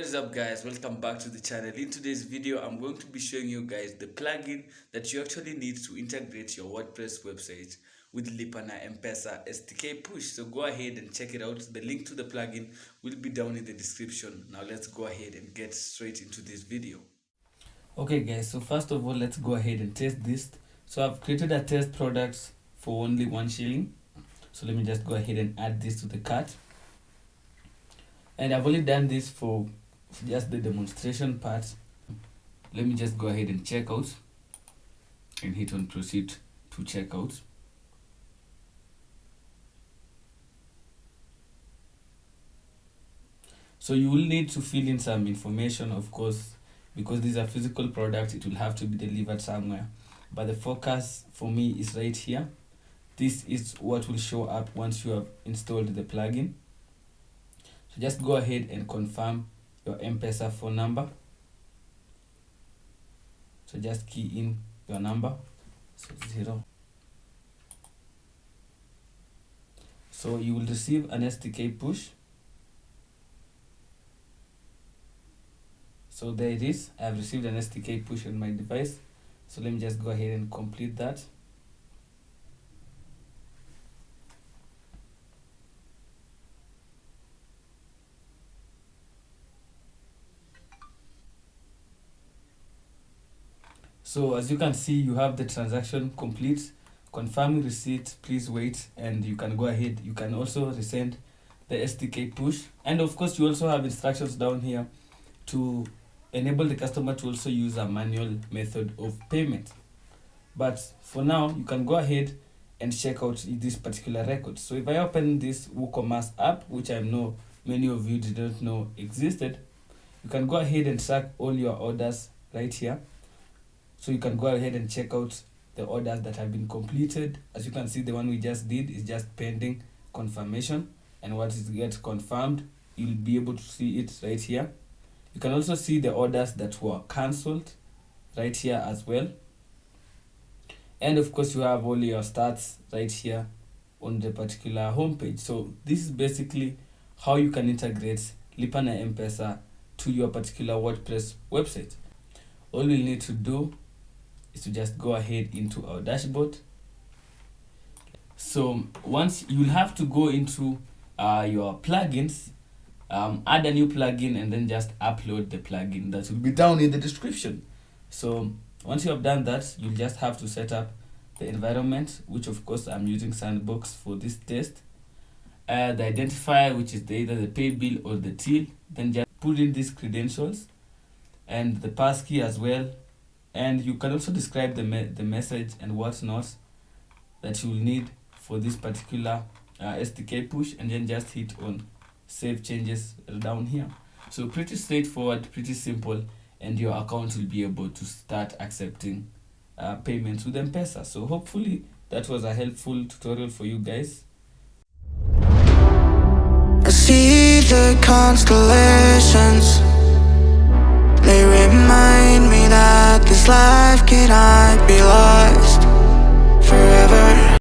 is up guys, welcome back to the channel. In today's video I'm going to be showing you guys the plugin that you actually need to integrate your WordPress website with Lipa and M-pesa SDK push. So go ahead and check it out. The link to the plugin will be down in the description. Now let's go ahead and get straight into this video. Okay guys, so first of all let's go ahead and test this. So I've created a test product for only 1 shilling. So let me just go ahead and add this to the cart. And I've only done this for just the demonstration part. Let me just go ahead and check out and hit on proceed to check out. So you will need to fill in some information, of course, because these are physical products. It will have to be delivered somewhere, but the focus for me is right here. This is what will show up once you have installed the plugin. So just go ahead and confirm your M-pesa phone number. So just key in your number, so 0. So you will receive an SDK push. So there it is. I have received an SDK push on my device. So let me just go ahead and complete that. So as you can see, you have the transaction complete. Confirming receipt, please wait, and you can go ahead. You can also resend the SDK push, and of course you also have instructions down here to enable the customer to also use a manual method of payment. But for now, you can go ahead and check out this particular record. So if I open this WooCommerce app, which I know many of you didn't know existed, you can go ahead and track all your orders right here. So you can go ahead and check out the orders that have been completed. As you can see, the one we just did is just pending confirmation, and once it gets confirmed, you'll be able to see it right here. You can also see the orders that were cancelled right here as well. And of course, you have all your stats right here on the particular homepage. So this is basically how you can integrate Lipa and M-pesa to your particular WordPress website. All you need to do is to just go ahead into our dashboard. So once you'll have to go into your plugins, add a new plugin, and then just upload the plugin. That will be down in the description. So once you have done that, you'll just have to set up the environment, which of course I'm using Sandbox for this test. The identifier, which is either the pay bill or the till. Then just put in these credentials and the passkey as well. And you can also describe the message and whatnot that you will need for this particular SDK push, and then just hit on save changes down here. So pretty straightforward, pretty simple, and your account will be able to start accepting payments with M-pesa. So hopefully that was a helpful tutorial for you guys. I see the constellations. They remind me that this life cannot be lost.